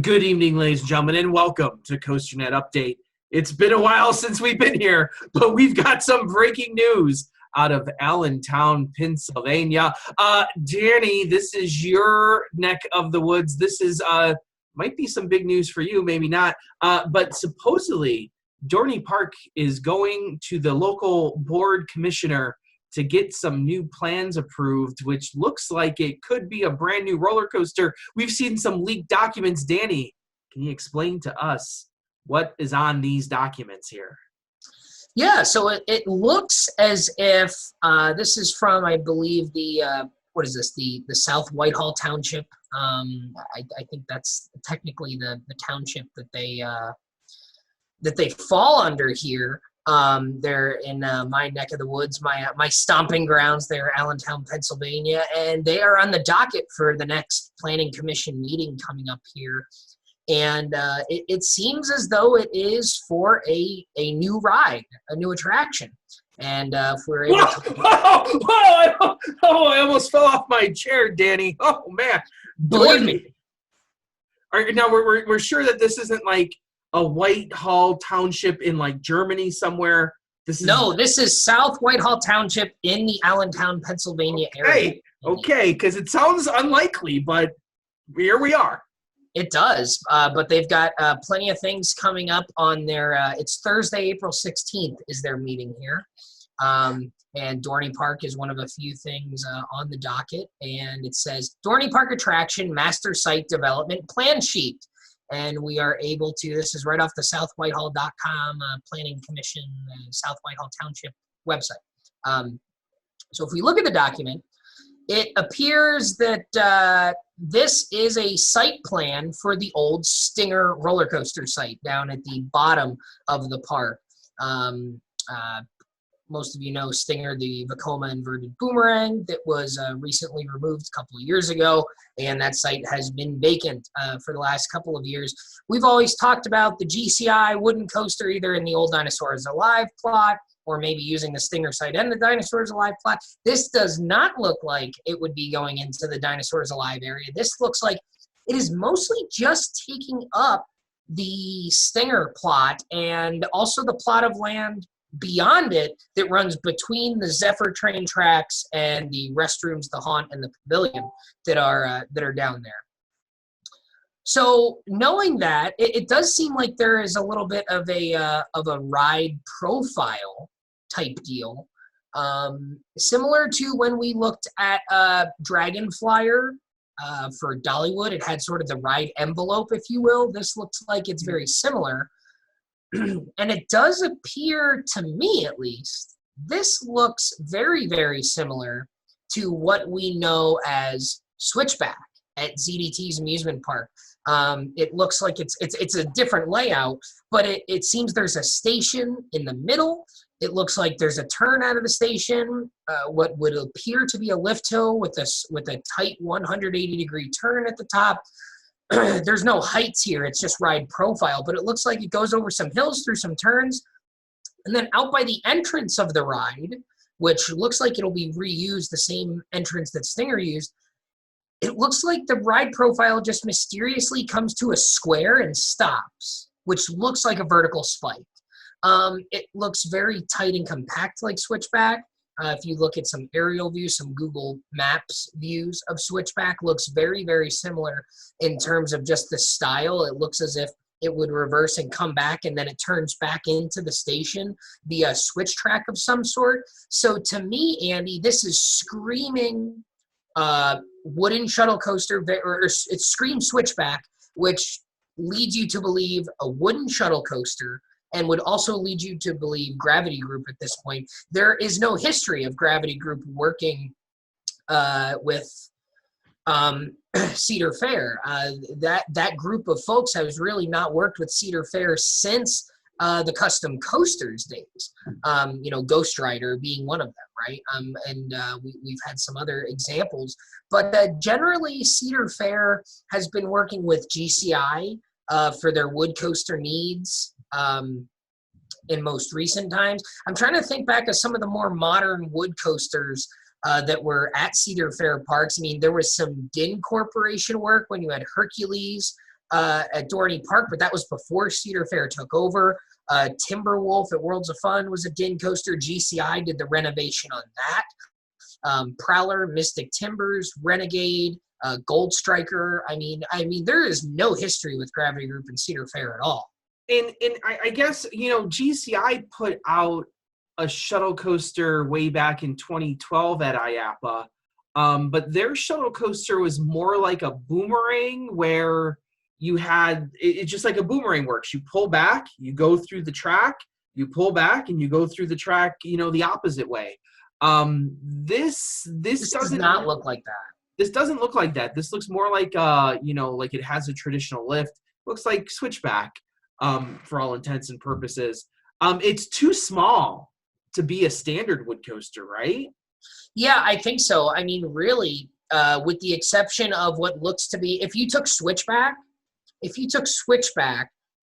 Good evening, ladies and gentlemen, and welcome to COASTER-net Update. It's been a while since we've been here, but we've got some breaking news out of Allentown, Pennsylvania. Danny, this is your neck of the woods. This is might be some big news for you, maybe not. But supposedly, Dorney Park is going to the local board commissioner to get some new plans approved, which looks like it could be a brand new roller coaster. We've seen some leaked documents. Danny, can you explain to us what is on these documents here? Yeah, so it looks as if this is from, I believe, the South Whitehall Township. I think that's technically the township that they fall under here. They're in my neck of the woods, my stomping grounds. They're Allentown, Pennsylvania, and they are on the docket for the next Planning Commission meeting coming up here. And it seems as though it is for a new ride, a new attraction. And if we're able to... I almost fell off my chair, Danny. Oh, man. Believe me. Now, we're sure that this isn't like a Whitehall Township in like Germany somewhere. This is South Whitehall Township in the Allentown, Pennsylvania area. Okay, because it sounds unlikely, but here we are. It does, but they've got plenty of things coming up on their, it's Thursday, April 16th is their meeting here. And Dorney Park is one of a few things on the docket. And it says, Dorney Park Attraction Master Site Development Plan Sheet. And we are able to, this is right off the southwhitehall.com Planning Commission, South Whitehall Township website. So if we look at the document, it appears that this is a site plan for the old Stinger roller coaster site down at the bottom of the park. Most of you know Stinger, the Vekoma inverted boomerang that was recently removed a couple of years ago, and that site has been vacant for the last couple of years. We've always talked about the GCI wooden coaster either in the old Dinosaurs Alive plot or maybe using the Stinger site and the Dinosaurs Alive plot. This does not look like it would be going into the Dinosaurs Alive area. This looks like it is mostly just taking up the Stinger plot and also the plot of land beyond it that runs between the Zephyr train tracks and the restrooms, the haunt, and the pavilion that are down there. So knowing that, it does seem like there is a little bit of a ride profile type deal, similar to when we looked at Dragon Flyer for Dollywood. It had sort of the ride envelope, if you will. This looks like it's very similar. And it does appear, to me at least, this looks very, very similar to what we know as Switchback at ZDT's amusement park. It looks like it's a different layout, but it seems there's a station in the middle. It looks like there's a turn out of the station, what would appear to be a lift hill with a tight 180-degree turn at the top. There's no heights here. It's just ride profile, but it looks like it goes over some hills through some turns. And then out by the entrance of the ride, which looks like it'll be reused, the same entrance that Stinger used, it looks like the ride profile just mysteriously comes to a square and stops, which looks like a vertical spike. It looks very tight and compact like Switchback. If you look at some aerial views, some Google Maps views of Switchback, looks very, very similar in terms of just the style. It looks as if it would reverse and come back, and then it turns back into the station via switch track of some sort. So to me, Andy, this is screaming wooden shuttle coaster, or it screams Switchback, which leads you to believe a wooden shuttle coaster, and would also lead you to believe Gravity Group at this point. There is no history of Gravity Group working with Cedar Fair. That group of folks has really not worked with Cedar Fair since the custom coasters days. Ghost Rider being one of them, right? We've had some other examples. But generally, Cedar Fair has been working with GCI for their wood coaster needs. In most recent times. I'm trying to think back of some of the more modern wood coasters that were at Cedar Fair parks. I mean, there was some Din Corporation work when you had Hercules at Dorney Park, but that was before Cedar Fair took over. Timberwolf at Worlds of Fun was a din coaster. GCI did the renovation on that. Prowler, Mystic Timbers, Renegade, Gold Striker. I mean, there is no history with Gravity Group and Cedar Fair at all. And I guess, GCI put out a shuttle coaster way back in 2012 at IAAPA, but their shuttle coaster was more like a boomerang, where you had it's just like a boomerang works. You pull back, you go through the track, you pull back, and you go through the track, the opposite way. This does not look like that. This doesn't look like that. This looks more like like it has a traditional lift. Looks like Switchback, for all intents and purposes. It's too small to be a standard wood coaster, right? Yeah, I think so. I mean, really, with the exception of what looks to be, if you took Switchback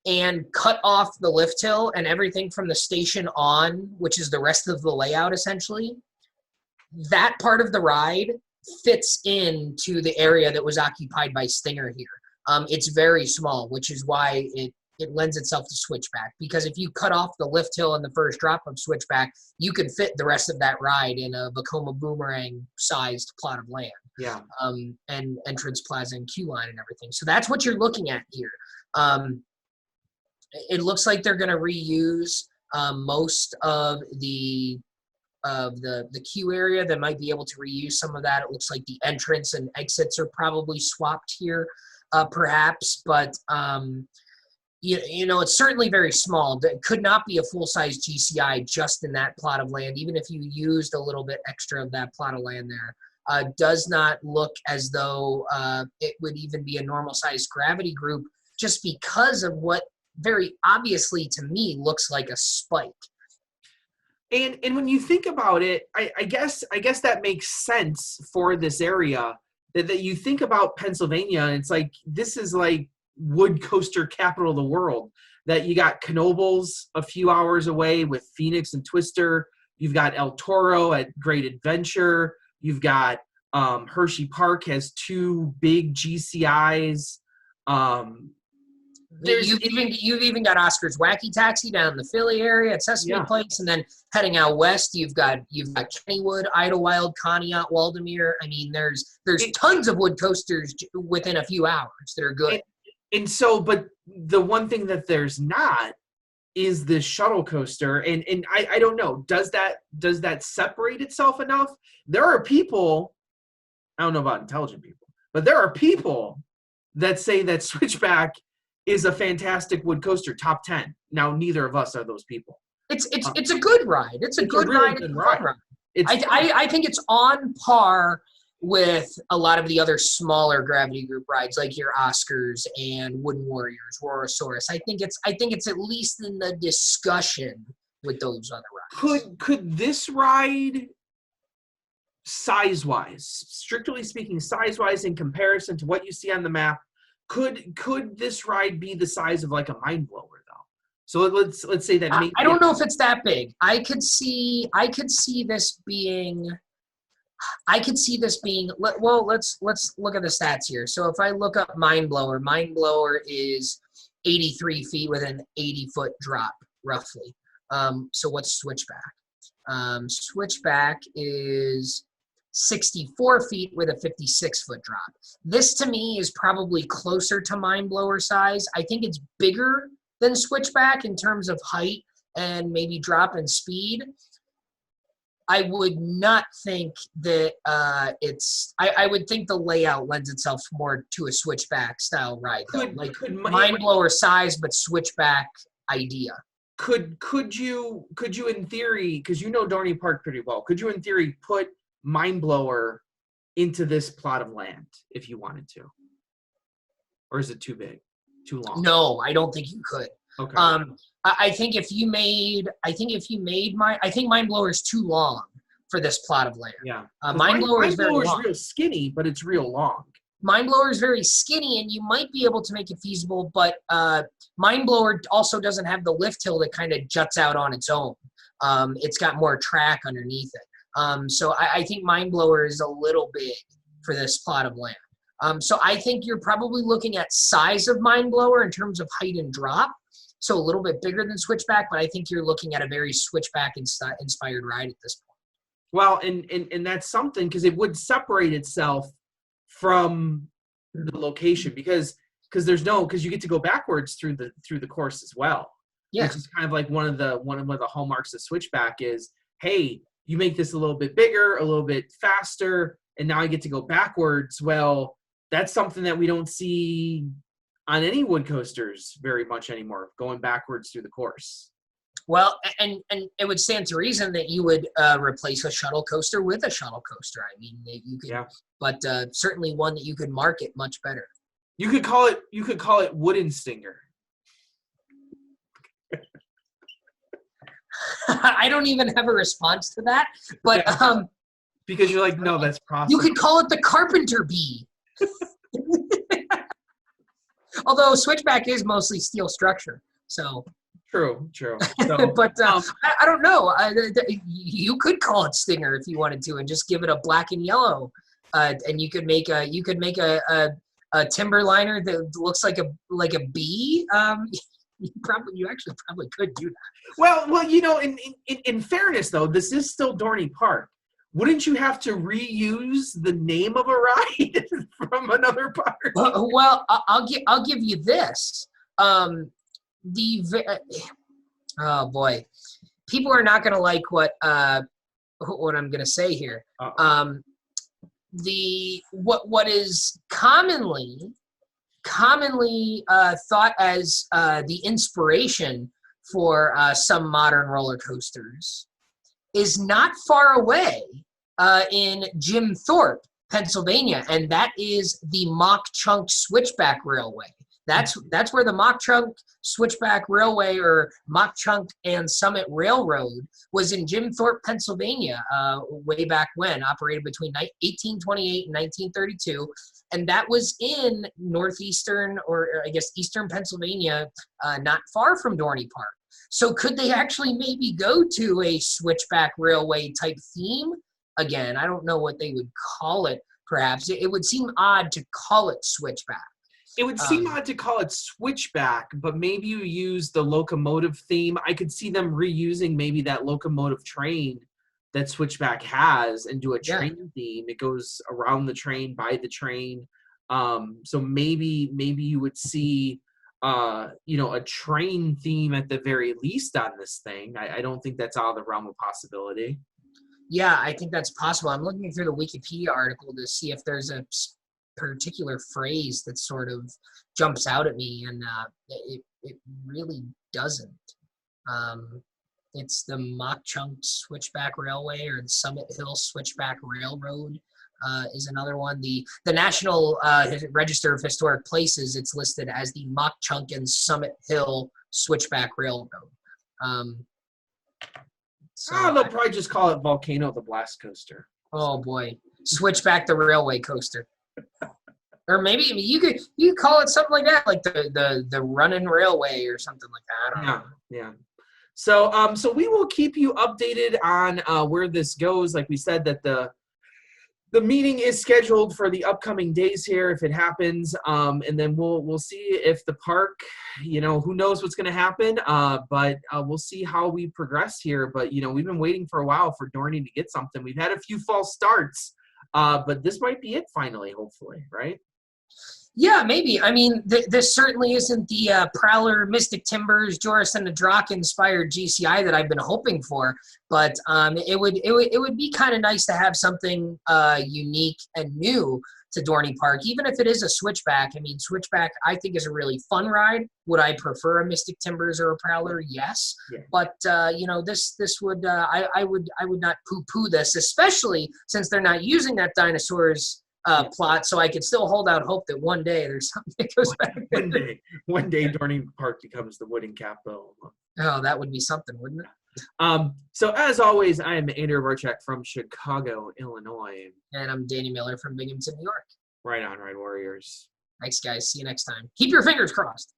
and cut off the lift hill and everything from the station on, which is the rest of the layout essentially, that part of the ride fits into the area that was occupied by Stinger here. It's very small, which is why it lends itself to Switchback, because if you cut off the lift hill in the first drop of Switchback, you could fit the rest of that ride in a Vekoma Boomerang sized plot of land. Yeah. And entrance plaza and queue line and everything. So that's what you're looking at here. It looks like they're going to reuse most of the queue area. They might be able to reuse some of that. It looks like the entrance and exits are probably swapped here, perhaps, but it's certainly very small. It could not be a full-size GCI just in that plot of land, even if you used a little bit extra of that plot of land there. Does not look as though it would even be a normal-sized Gravity Group, just because of what very obviously to me looks like a spike. And when you think about it, I guess that makes sense for this area. That you think about Pennsylvania, and it's like, this is like wood coaster capital of the world. That you got Knoebels a few hours away with Phoenix and Twister. You've got El Toro at Great Adventure. You've got Hershey Park has two big GCIs. You've even got Oscar's Wacky Taxi down in the Philly area at Sesame Place, and then heading out west, you've got Kennywood, Idlewild, Conneaut, Waldemere. I mean, there's tons of wood coasters within a few hours that are good. And so, but the one thing that there's not is this shuttle coaster, and I don't know, does that separate itself enough? There are people, I don't know about intelligent people, but there are people that say that Switchback is a fantastic wood coaster, top 10. Now, neither of us are those people. It's a good ride. It's a good ride. It's a fun ride. I think it's on par with a lot of the other smaller Gravity Group rides, like your Oscars and Wooden Warriors, Rorosaurus. I think it's at least in the discussion with those other rides. Could this ride, size-wise, strictly speaking, size-wise, in comparison to what you see on the map, could this ride be the size of like a Mind Blower, though? So let's say that. I don't know if it's that big. I could see this being. Well, let's look at the stats here. So if I look up Mind Blower is 83 feet with an 80-foot drop, roughly. So what's Switchback? Switchback is 64 feet with a 56-foot drop. This, to me, is probably closer to Mind Blower size. I think it's bigger than Switchback in terms of height and maybe drop and speed. I would not think that I would think the layout lends itself more to a Switchback style ride. Mind Blower size, but Switchback idea. Could you in theory, because you know Dorney Park pretty well, could you in theory put Mind Blower into this plot of land if you wanted to? Or is it too big? Too long? No, I don't think you could. Okay. I think Mind Blower is too long for this plot of land. Yeah. Mind Blower is very long. Real skinny, but it's real long. Mind Blower is very skinny, and you might be able to make it feasible, but Mind Blower also doesn't have the lift hill that kind of juts out on its own. It's got more track underneath it. So I think Mind Blower is a little big for this plot of land. So I think you're probably looking at size of Mind Blower in terms of height and drop. So a little bit bigger than Switchback, but I think you're looking at a very Switchback inspired ride at this point. Well, and that's something, because it would separate itself from the location, because you get to go backwards through the course as well. Yeah. Which is kind of like one of the hallmarks of Switchback is, hey, you make this a little bit bigger, a little bit faster, and now I get to go backwards. Well, that's something that we don't see on any wood coasters very much anymore, going backwards through the course. Well, and it would stand to reason that you would replace a shuttle coaster with a shuttle coaster. I mean, you could, yeah. But certainly one that you could market much better. You could call it Wooden Stinger. I don't even have a response to that, but yeah. Because you're like, no, that's possible. You could call it the Carpenter Bee. Although Switchback is mostly steel structure, so. True. So, but I don't know. You could call it Stinger if you wanted to, and just give it a black and yellow, and you could make a timber liner that looks like a bee. You actually probably could do that. Well, in fairness though, this is still Dorney Park. Wouldn't you have to reuse the name of a ride from another park? Well, I'll give you this. Oh boy, people are not going to like what I'm going to say here. What is commonly thought as the inspiration for some modern roller coasters is not far away in Jim Thorpe, Pennsylvania, and that is the Mock Chunk Switchback Railway. That's where the Mock Chunk Switchback Railway, or Mock Chunk and Summit Railroad, was in Jim Thorpe, Pennsylvania, way back when, operated between 1828 and 1932. And that was in northeastern, or I guess eastern Pennsylvania, not far from Dorney Park. So could they actually maybe go to a Switchback Railway type theme? Again, I don't know what they would call it, perhaps. It would seem odd to call it Switchback. It would seem odd to call it Switchback, but maybe you use the locomotive theme. I could see them reusing maybe that locomotive train that Switchback has and do a train theme. It goes around the train, by the train. So maybe you would see a train theme at the very least on this thing. I don't think that's out of the realm of possibility. Yeah, I think that's possible. I'm looking through the Wikipedia article to see if there's a particular phrase that sort of jumps out at me, and it really doesn't. It's the Mock Chunk Switchback Railway, or the Summit Hill Switchback Railroad is another one. The National Register of Historic Places, it's listed as the Mock Chunk and Summit Hill Switchback Railroad. They'll probably just call it Volcano the Blast Coaster. Oh boy, Switchback the Railway Coaster. Or maybe you could call it something like that, like the Running Railway or something like that. I don't know. Yeah. So we will keep you updated on where this goes. Like we said, that the meeting is scheduled for the upcoming days here, if it happens, and then we'll see if the park, who knows what's going to happen, but we'll see how we progress here. But we've been waiting for a while for Dorney to get something. We've had a few false starts, but this might be it finally, hopefully, right? Yeah, maybe. I mean, this certainly isn't the Prowler, Mystic Timbers, Joris and the Drock inspired GCI that I've been hoping for, but it would be kind of nice to have something unique and new to Dorney Park, even if it is a Switchback. I mean, Switchback I think is a really fun ride. Would I prefer a Mystic Timbers or a Prowler? Yes, yeah. But this would I would not poo-poo this, especially since they're not using that dinosaurs plot, so I could still hold out hope that one day there's something that goes back. One day Dorney Park becomes the wooden capital. Oh, that would be something, wouldn't it? So as always, I am Andrew Barchek from Chicago, Illinois. And I'm Danny Miller from Binghamton, New York. Right on, Ride Warriors. Thanks, guys. See you next time. Keep your fingers crossed.